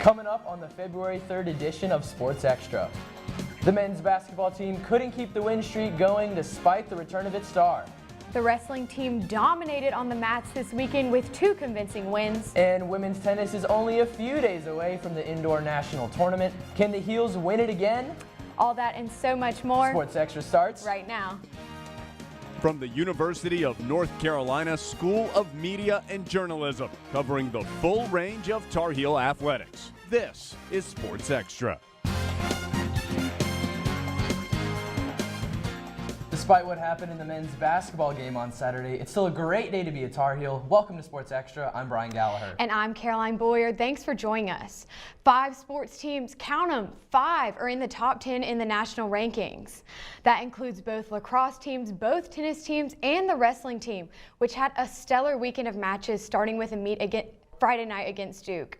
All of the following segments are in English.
Coming up on the February 3rd edition of Sports Extra. The men's basketball team couldn't keep the win streak going despite the return of its star. The wrestling team dominated on the mats this weekend with 2 convincing wins. And women's tennis is only a few days away from the indoor national tournament. Can the Heels win it again? All that and so much more. Sports Extra starts right now. From the University of North Carolina School of Media and Journalism, covering the full range of Tar Heel athletics. This is Sports Extra. Despite what happened in the men's basketball game on Saturday, it's still a great day to be a Tar Heel. Welcome to Sports Extra. I'm Brian Gallagher. And I'm Caroline Boyer. Thanks for joining us. 5 sports teams, count them, 5 are in the top 10 in the national rankings. That includes both lacrosse teams, both tennis teams, and the wrestling team, which had a stellar weekend of matches, starting with a meet Friday night against Duke.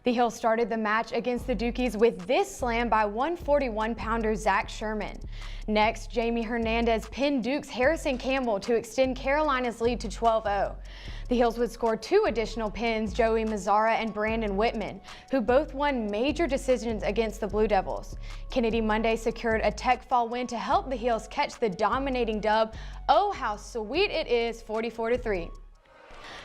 The Heels started the match against the Dukies with this slam by 141-pounder Zach Sherman. Next, Jamie Hernandez pinned Duke's Harrison Campbell to extend Carolina's lead to 12-0. The Heels would score 2 additional pins, Joey Mazzara and Brandon Whitman, who both won major decisions against the Blue Devils. Kennedy Monday secured a tech fall win to help the Heels catch the dominating dub. Oh, how sweet it is, 44-3.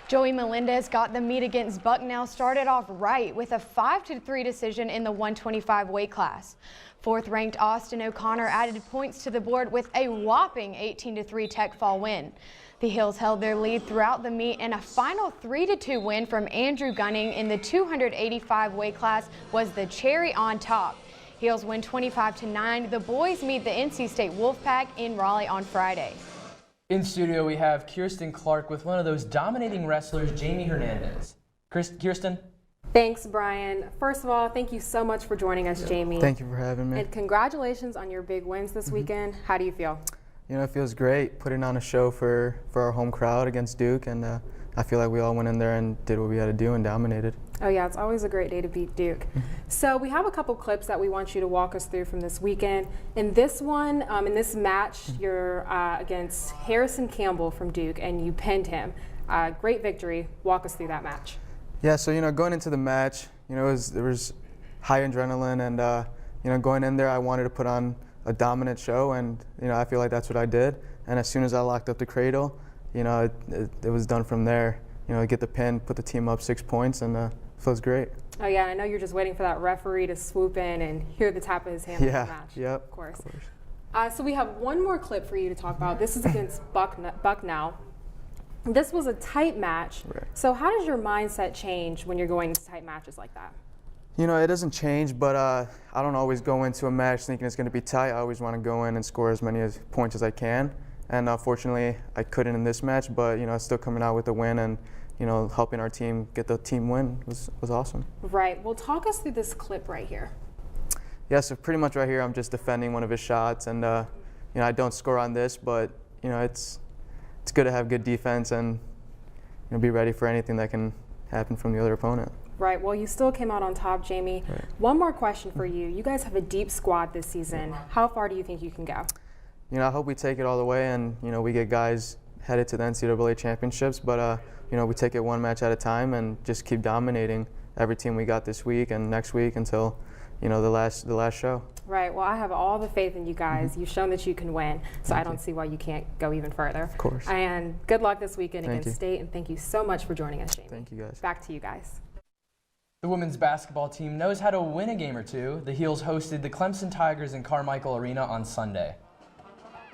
Joey Melendez got the meet against Bucknell started off right with a 5-3 decision in the 125 weight class. 4th-ranked Austin O'Connor added points to the board with a whopping 18-3 tech fall win. The Heels held their lead throughout the meet, and a final 3-2 win from Andrew Gunning in the 285 weight class was the cherry on top. Heels win 25-9. The boys meet the NC State Wolfpack in Raleigh on Friday. In studio, we have Kirsten Clark with one of those dominating wrestlers, Jamie Hernandez. Kirsten? Thanks, Brian. First of all, thank you so much for joining us, Jamie. Thank you for having me. And congratulations on your big wins this weekend. How do you feel? You know, it feels great putting on a show for our home crowd against Duke, and I feel like we all went in there and did what we had to do and dominated. Oh yeah, it's always a great day to beat Duke. So we have a couple clips that we want you to walk us through from this weekend. In this one, in this match, you're against Harrison Campbell from Duke, and you pinned him. Great victory. Walk us through that match. Yeah, so, you know, going into the match, you know, there was high adrenaline, and, you know, going in there, I wanted to put on a dominant show, and, you know, I feel like that's what I did. And as soon as I locked up the cradle, you know, it was done from there. You know, get the pin, put the team up 6 points, and feels great. Oh yeah, I know you're just waiting for that referee to swoop in and hear the tap of his hand in the match. Yep, of course. So we have one more clip for you to talk about. This is against Bucknell. This was a tight match. Right. So how does your mindset change when you're going into tight matches like that? You know, it doesn't change, but I don't always go into a match thinking it's going to be tight. I always want to go in and score as many points as I can. And fortunately, I couldn't in this match, but, you know, still coming out with a win and, you know, helping our team get the team win was awesome. Right. Well, talk us through this clip right here. Yeah, so pretty much right here, I'm just defending one of his shots, and, you know, I don't score on this, but, you know, it's good to have good defense and, you know, be ready for anything that can happen from the other opponent. Right. Well, you still came out on top, Jamie. Right. One more question for you. You guys have a deep squad this season. How far do you think you can go? You know, I hope we take it all the way, and, you know, we get guys headed to the NCAA championships, but, you know, we take it one match at a time and just keep dominating every team we got this week and next week until, you know, the last show. Right. Well, I have all the faith in you guys. You've shown that you can win, so I don't see why you can't go even further. Of course. And good luck this weekend Thank against you. State, and thank you so much for joining us, Jamie. Thank you, guys. Back to you guys. The women's basketball team knows how to win a game or two. The Heels hosted the Clemson Tigers in Carmichael Arena on Sunday.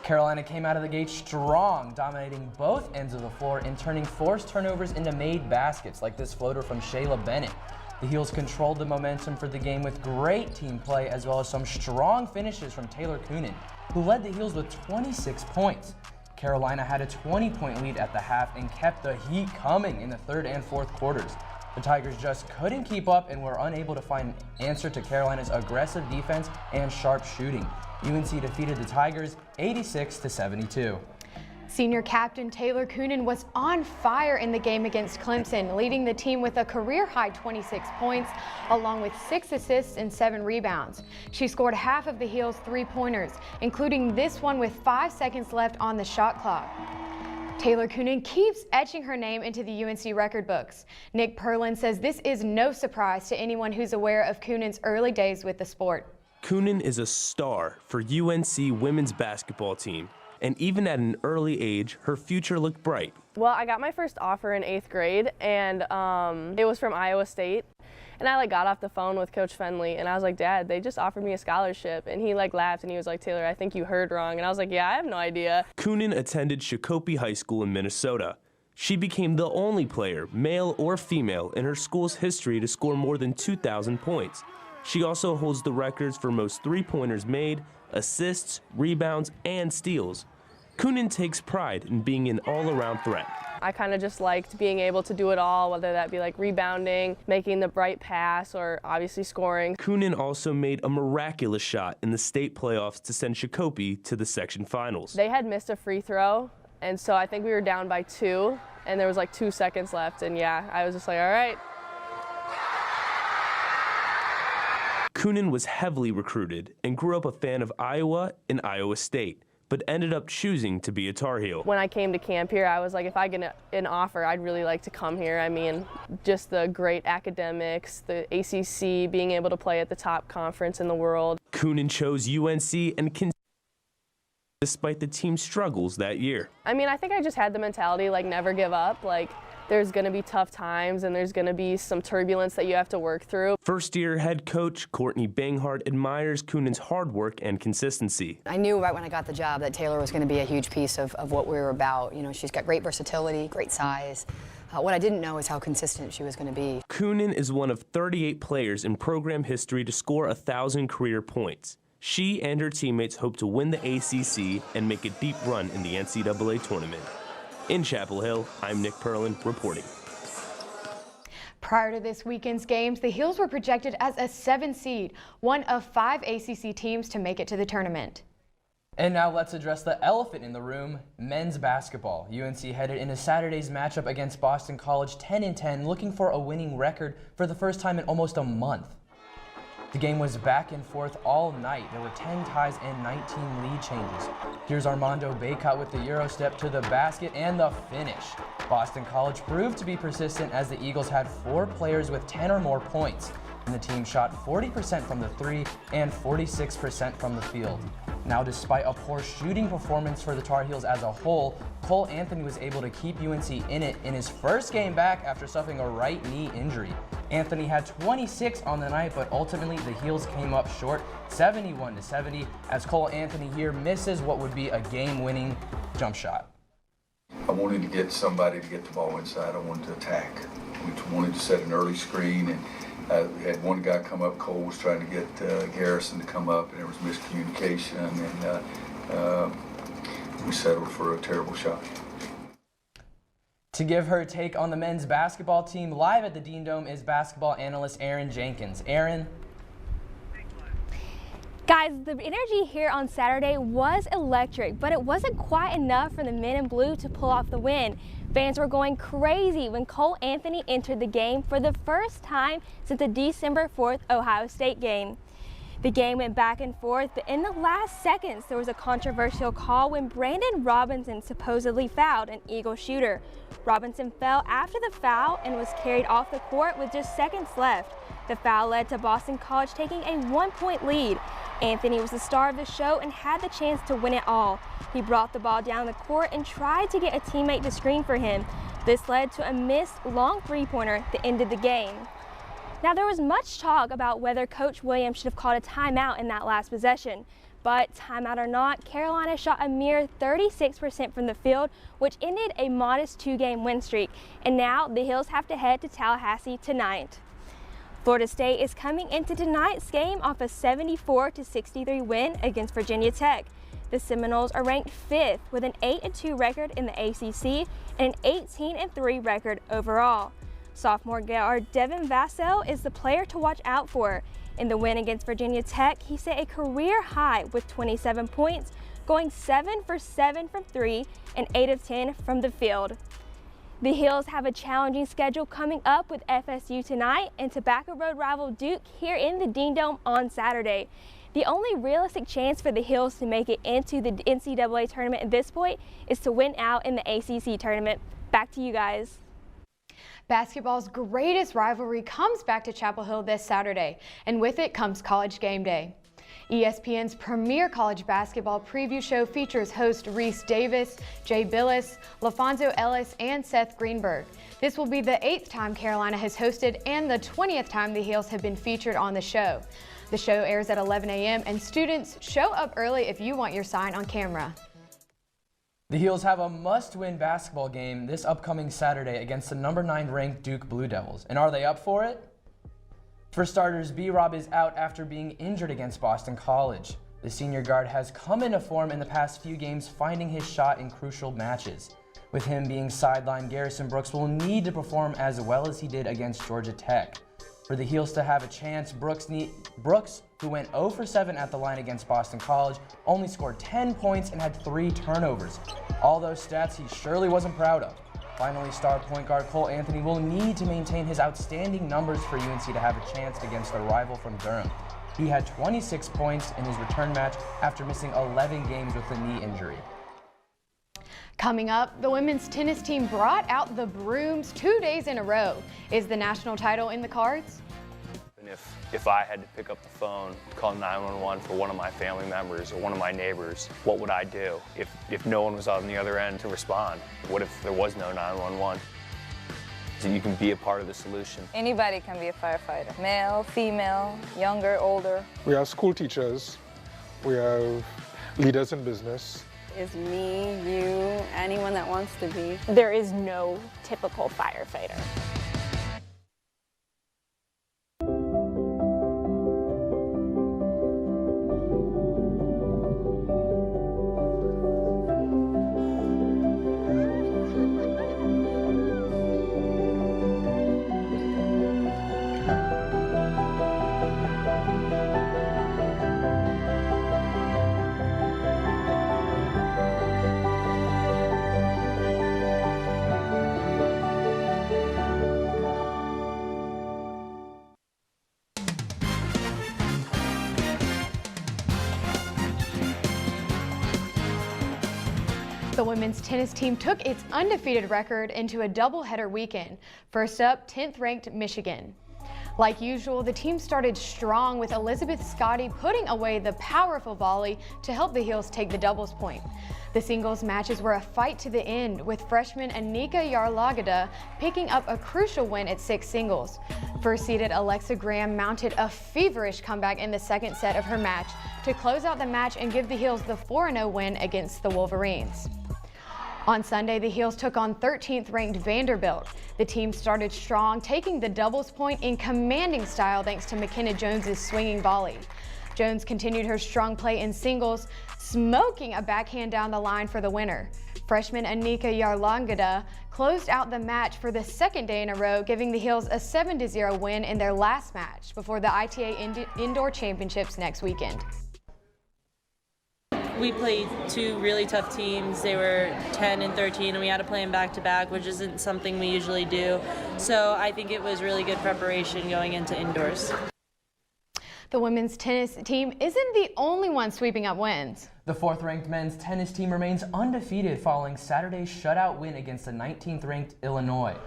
Carolina came out of the gate strong, dominating both ends of the floor and turning forced turnovers into made baskets like this floater from Shayla Bennett. The Heels controlled the momentum for the game with great team play as well as some strong finishes from Taylor Coonan, who led the Heels with 26 points. Carolina had a 20-point lead at the half and kept the heat coming in the 3rd and 4th quarters. The Tigers just couldn't keep up and were unable to find an answer to Carolina's aggressive defense and sharp shooting. UNC defeated the Tigers 86-72. Senior captain Taylor Coonan was on fire in the game against Clemson, leading the team with a career-high 26 points, along with 6 assists and 7 rebounds. She scored half of the Heels' 3-pointers, including this one with 5 seconds left on the shot clock. Taylor Coonan keeps etching her name into the UNC record books. Nick Perlin says this is no surprise to anyone who's aware of Coonan's early days with the sport. Coonan is a star for UNC women's basketball team, and even at an early age, her future looked bright. Well, I got my first offer in 8th grade, and it was from Iowa State. And I got off the phone with Coach Fenley, and I was like, Dad, they just offered me a scholarship. And he laughed, and he was like, Taylor, I think you heard wrong. And I was like, yeah, I have no idea. Coonan attended Shakopee High School in Minnesota. She became the only player, male or female, in her school's history to score more than 2,000 points. She also holds the records for most three-pointers made, assists, rebounds, and steals. Coonan takes pride in being an all-around threat. I kind of just liked being able to do it all, whether that be rebounding, making the right pass, or obviously scoring. Coonan also made a miraculous shot in the state playoffs to send Shakopee to the section finals. They had missed a free throw, and so I think we were down by 2, and there was 2 seconds left, and yeah, I was just like, all right. Coonan was heavily recruited and grew up a fan of Iowa and Iowa State, but ended up choosing to be a Tar Heel. When I came to camp here, I was like, if I get an offer, I'd really like to come here. I mean, just the great academics, the ACC, being able to play at the top conference in the world. Coonan chose UNC and despite the team's struggles that year. I mean, I think I just had the mentality, never give up. There's going to be tough times and there's going to be some turbulence that you have to work through. First-year head coach Courtney Banghart admires Coonan's hard work and consistency. I knew right when I got the job that Taylor was going to be a huge piece of what we were about. You know, she's got great versatility, great size. What I didn't know is how consistent she was going to be. Coonan is one of 38 players in program history to score 1,000 career points. She and her teammates hope to win the ACC and make a deep run in the NCAA tournament. In Chapel Hill, I'm Nick Perlin reporting. Prior to this weekend's games, the Heels were projected as a 7 seed, one of 5 ACC teams to make it to the tournament. And now let's address the elephant in the room, men's basketball. UNC headed into Saturday's matchup against Boston College 10-10, looking for a winning record for the first time in almost a month. The game was back and forth all night. There were 10 ties and 19 lead changes. Here's Armando Baycott with the Euro step to the basket and the finish. Boston College proved to be persistent as the Eagles had 4 players with 10 or more points, and the team shot 40% from the 3 and 46% from the field. Now, despite a poor shooting performance for the Tar Heels as a whole, Cole Anthony was able to keep UNC in it in his first game back after suffering a right knee injury. Anthony had 26 on the night, but ultimately the Heels came up short, 71-70, as Cole Anthony here misses what would be a game-winning jump shot. I wanted to get somebody to get the ball inside. I wanted to attack. We wanted to set an early screen, and we had one guy come up. Cole was trying to get Garrison to come up, and there was miscommunication, and we settled for a terrible shot. To give her take on the men's basketball team live at the Dean Dome is basketball analyst Erin Jenkins. Erin? Guys, the energy here on Saturday was electric, but it wasn't quite enough for the men in blue to pull off the win. Fans were going crazy when Cole Anthony entered the game for the first time since the December 4th Ohio State game. The game went back and forth, but in the last seconds, there was a controversial call when Brandon Robinson supposedly fouled an Eagle shooter. Robinson fell after the foul and was carried off the court with just seconds left. The foul led to Boston College taking a 1-point lead. Anthony was the star of the show and had the chance to win it all. He brought the ball down the court and tried to get a teammate to screen for him. This led to a missed long three-pointer that ended the game. Now, there was much talk about whether Coach Williams should have called a timeout in that last possession. But timeout or not, Carolina shot a mere 36% from the field, which ended a modest 2-game win streak. And now the Heels have to head to Tallahassee tonight. Florida State is coming into tonight's game off a 74-63 win against Virginia Tech. The Seminoles are ranked 5th with an 8-2 record in the ACC and an 18-3 record overall. Sophomore guard Devin Vassell is the player to watch out for. In the win against Virginia Tech, he set a career high with 27 points, going 7 for 7 from 3 and 8 of 10 from the field. The Heels have a challenging schedule coming up with FSU tonight and Tobacco Road rival Duke here in the Dean Dome on Saturday. The only realistic chance for the Heels to make it into the NCAA tournament at this point is to win out in the ACC tournament. Back to you guys. Basketball's greatest rivalry comes back to Chapel Hill this Saturday, and with it comes College Game Day. ESPN's premier college basketball preview show features host Reese Davis, Jay Billis, LaFonso Ellis, and Seth Greenberg. This will be the 8th time Carolina has hosted and the 20th time the Heels have been featured on the show. The show airs at 11 a.m. and students show up early if you want your sign on camera. The Heels have a must-win basketball game this upcoming Saturday against the number 9 ranked Duke Blue Devils. And are they up for it? For starters, B-Rob is out after being injured against Boston College. The senior guard has come into form in the past few games, finding his shot in crucial matches. With him being sidelined, Garrison Brooks will need to perform as well as he did against Georgia Tech. For the Heels to have a chance, Brooks, who went 0 for 7 at the line against Boston College, only scored 10 points and had 3 turnovers. All those stats he surely wasn't proud of. Finally, star point guard Cole Anthony will need to maintain his outstanding numbers for UNC to have a chance against the rival from Durham. He had 26 points in his return match after missing 11 games with a knee injury. Coming up, the women's tennis team brought out the brooms 2 days in a row. Is the national title in the cards? And if I had to pick up the phone, call 911 for one of my family members or one of my neighbors, what would I do if no one was on the other end to respond? What if there was no 911? So you can be a part of the solution. Anybody can be a firefighter, male, female, younger, older. We have school teachers, we have leaders in business. Is me, you, anyone that wants to be. There is no typical firefighter. The women's tennis team took its undefeated record into a doubleheader weekend. First up, 10th ranked Michigan. Like usual, the team started strong with Elizabeth Scotty putting away the powerful volley to help the Heels take the doubles point. The singles matches were a fight to the end, with freshman Anika Yarlagada picking up a crucial win at 6 singles. First-seeded Alexa Graham mounted a feverish comeback in the second set of her match to close out the match and give the Heels the 4-0 win against the Wolverines. On Sunday, the Heels took on 13th ranked Vanderbilt. The team started strong, taking the doubles point in commanding style thanks to McKenna Jones's swinging volley. Jones continued her strong play in singles, smoking a backhand down the line for the winner. Freshman Anika Yarlagada closed out the match for the second day in a row, giving the Heels a 7-0 win in their last match before the ITA Indoor Championships next weekend. We played 2 really tough teams. They were 10 and 13, and we had to play them back-to-back, which isn't something we usually do. So I think it was really good preparation going into indoors. The women's tennis team isn't the only one sweeping up wins. The 4th-ranked men's tennis team remains undefeated following Saturday's shutout win against the 19th-ranked Illinois.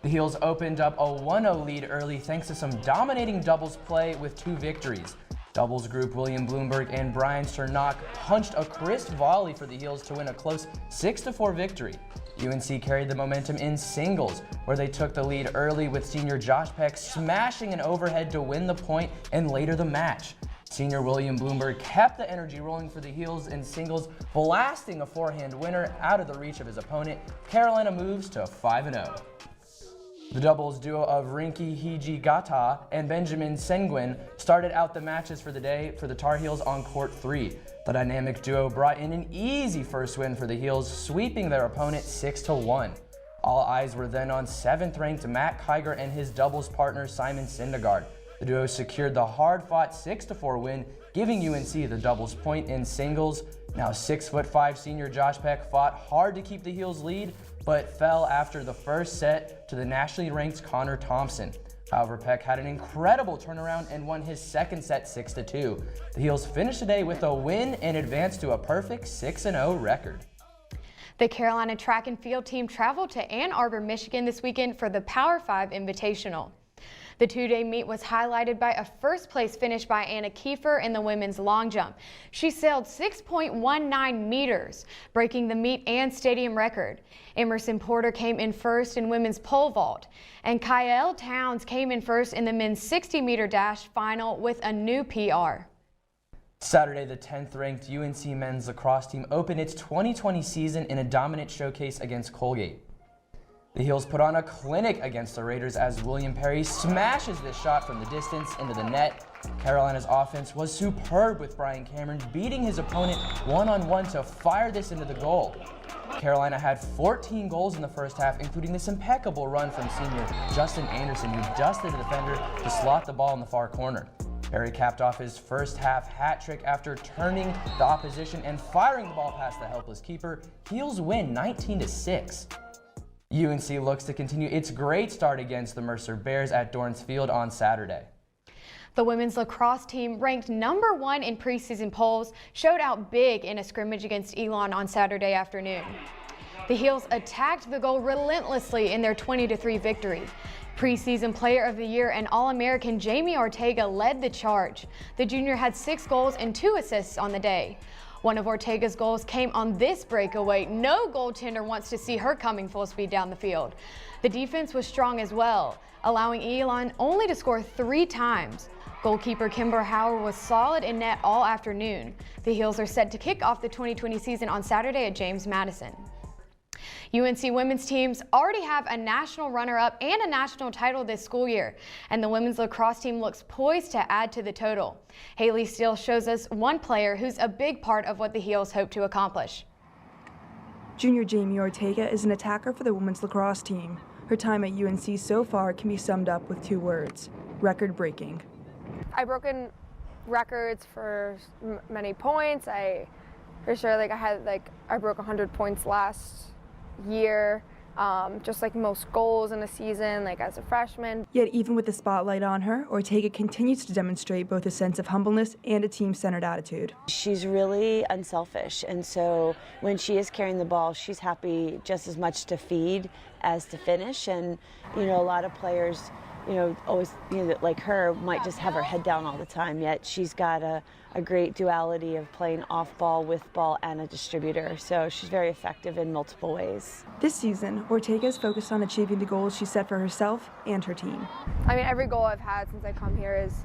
The Heels opened up a 1-0 lead early thanks to some dominating doubles play with 2 victories. Doubles group William Bloomberg and Brian Cernock punched a crisp volley for the Heels to win a close 6-4 victory. UNC carried the momentum in singles, where they took the lead early with senior Josh Peck smashing an overhead to win the point and later the match. Senior William Bloomberg kept the energy rolling for the Heels in singles, blasting a forehand winner out of the reach of his opponent. Carolina moves to 5-0. The doubles duo of Rinki Hijigata and Benjamin Senguin started out the matches for the day for the Tar Heels on court 3. The dynamic duo brought in an easy first win for the Heels, sweeping their opponent 6-1. All eyes were then on 7th-ranked Matt Kiger and his doubles partner Simon Syndergaard. The duo secured the hard-fought 6-4 win, giving UNC the doubles point in singles. Now 6'5" senior Josh Peck fought hard to keep the Heels lead, but fell after the first set to the nationally ranked Connor Thompson. However, Peck had an incredible turnaround and won his second set 6-2. The Heels finished the day with a win and advanced to a perfect 6-0 record. The Carolina track and field team traveled to Ann Arbor, Michigan this weekend for the Power 5 Invitational. The two-day meet was highlighted by a first-place finish by Anna Kiefer in the women's long jump. She sailed 6.19 meters, breaking the meet and stadium record. Emerson Porter came in first in women's pole vault, and Kyle Towns came in first in the men's 60-meter dash final with a new PR. Saturday, the 10th-ranked UNC men's lacrosse team opened its 2020 season in a dominant showcase against Colgate. The Heels put on a clinic against the Raiders as William Perry smashes this shot from the distance into the net. Carolina's offense was superb with Brian Cameron beating his opponent one-on-one to fire this into the goal. Carolina had 14 goals in the first half, including this impeccable run from senior Justin Anderson, who dusted the defender to slot the ball in the far corner. Perry capped off his first half hat trick after turning the opposition and firing the ball past the helpless keeper. Heels win 19-6. UNC looks to continue its great start against the Mercer Bears at Dorrance Field on Saturday. The women's lacrosse team, ranked #1 in preseason polls, showed out big in a scrimmage against Elon on Saturday afternoon. The Heels attacked the goal relentlessly in their 20-3 victory. Preseason Player of the Year and All-American Jamie Ortega led the charge. The junior had 6 goals and 2 assists on the day. One of Ortega's goals came on this breakaway. No goaltender wants to see her coming full speed down the field. The defense was strong as well, allowing Elon only to score 3 times. Goalkeeper Kimber Howard was solid in net all afternoon. The Heels are set to kick off the 2020 season on Saturday at James Madison. UNC women's teams already have a national runner-up and a national title this school year, and the women's lacrosse team looks poised to add to the total. Haley Steele shows us one player who's a big part of what the Heels hope to accomplish. Junior Jamie Ortega is an attacker for the women's lacrosse team. Her time at UNC so far can be summed up with 2 words: record-breaking. I've broken records for many points. I broke 100 points last year, just like most goals in a season, like as a freshman. Yet even with the spotlight on her, Ortega continues to demonstrate both a sense of humbleness and a team-centered attitude. She's really unselfish, and so when she is carrying the ball, she's happy just as much to feed as to finish. And a lot of players, always, like her, might just have her head down all the time, yet she's got a great duality of playing off ball, with ball, and a distributor, so she's very effective in multiple ways. This season, Ortega is focused on achieving the goals she set for herself and her team. I mean, every goal I've had since I come here is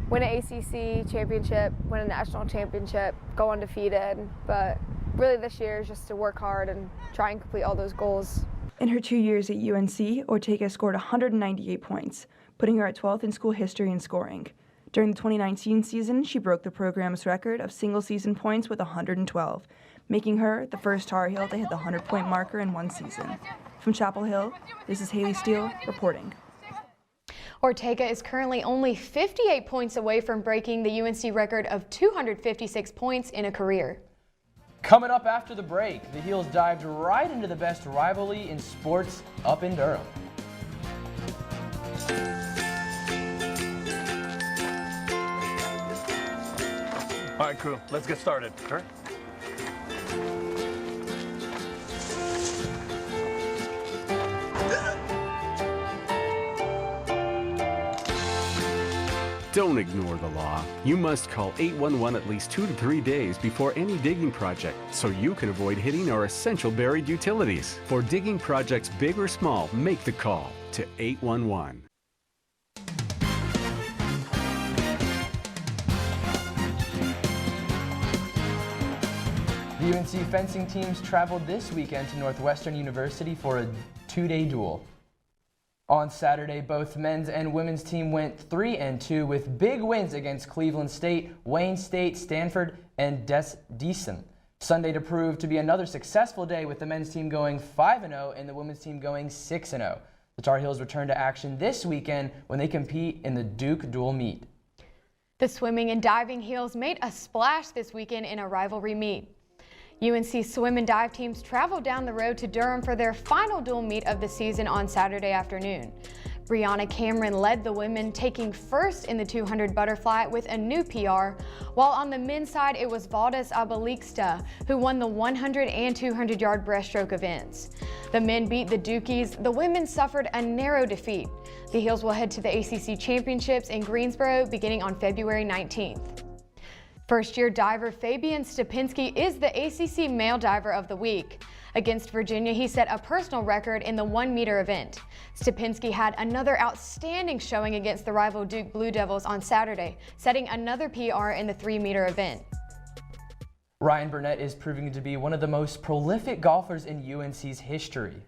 win an ACC championship, win a national championship, go undefeated, but really this year is just to work hard and try and complete all those goals. In her 2 years at UNC, Ortega scored 198 points, putting her at 12th in school history in scoring. During the 2019 season, she broke the program's record of single-season points with 112, making her the first Tar Heel to hit the 100-point marker in one season. From Chapel Hill, this is Haley Steele reporting. Ortega is currently only 58 points away from breaking the UNC record of 256 points in a career. Coming up after the break, the Heels dived right into the best rivalry in sports up in Durham. All right, crew, let's get started. Sure. Don't ignore the law. You must call 811 at least 2 to 3 days before any digging project so you can avoid hitting our essential buried utilities. For digging projects big or small, make the call to 811. The UNC fencing teams traveled this weekend to Northwestern University for a 2-day duel. On Saturday, both men's and women's team went 3-2 with big wins against Cleveland State, Wayne State, Stanford, and Decent. Sunday to prove to be another successful day with the men's team going 5-0 and the women's team going 6-0. The Tar Heels return to action this weekend when they compete in the Duke dual meet. The swimming and diving Heels made a splash this weekend in a rivalry meet. UNC swim and dive teams traveled down the road to Durham for their final dual meet of the season on Saturday afternoon. Brianna Cameron led the women, taking first in the 200 butterfly with a new PR, while on the men's side it was Valdez Abaliksta who won the 100 and 200-yard breaststroke events. The men beat the Dukies. The women suffered a narrow defeat. The Heels will head to the ACC Championships in Greensboro beginning on February 19th. First-year diver Fabian Stepinski is the ACC Male Diver of the Week. Against Virginia, he set a personal record in the 1-meter event. Stepinski had another outstanding showing against the rival Duke Blue Devils on Saturday, setting another PR in the 3-meter event. Ryan Burnett is proving to be one of the most prolific golfers in UNC's history.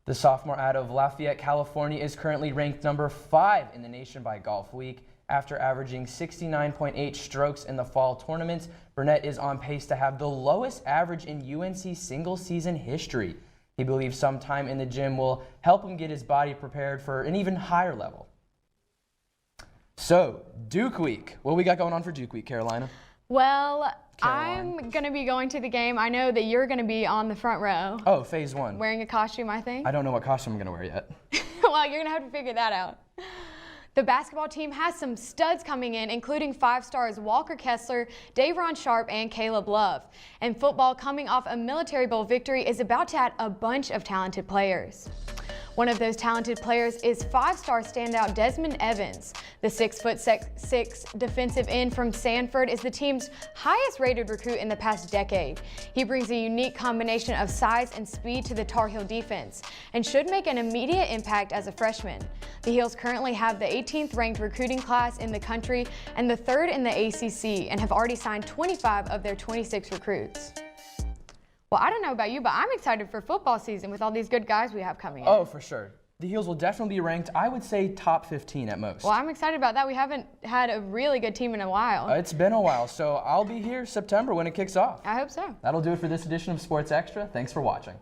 The sophomore out of Lafayette, California is currently ranked number 5 in the nation by Golf Week. After averaging 69.8 strokes in the fall tournaments, Burnett is on pace to have the lowest average in UNC single-season history. He believes some time in the gym will help him get his body prepared for an even higher level. So, Duke Week. What we got going on for Duke Week, Carolina? Well, I'm going to be going to the game. I know that you're going to be on the front row. Oh, phase 1. Wearing a costume, I think. I don't know what costume I'm going to wear yet. Well, you're going to have to figure that out. The basketball team has some studs coming in, including 5 stars Walker Kessler, Davron Sharp, and Caleb Love. And football, coming off a Military Bowl victory, is about to add a bunch of talented players. One of those talented players is 5-star standout Desmond Evans. The 6'6" defensive end from Sanford is the team's highest-rated recruit in the past decade. He brings a unique combination of size and speed to the Tar Heel defense and should make an immediate impact as a freshman. The Heels currently have the 18th ranked recruiting class in the country and the 3rd in the ACC and have already signed 25 of their 26 recruits. Well, I don't know about you, but I'm excited for football season with all these good guys we have coming in. Oh, for sure. The Heels will definitely be ranked, I would say, top 15 at most. Well, I'm excited about that. We haven't had a really good team in a while. It's been a while, so I'll be here September when it kicks off. I hope so. That'll do it for this edition of Sports Extra. Thanks for watching.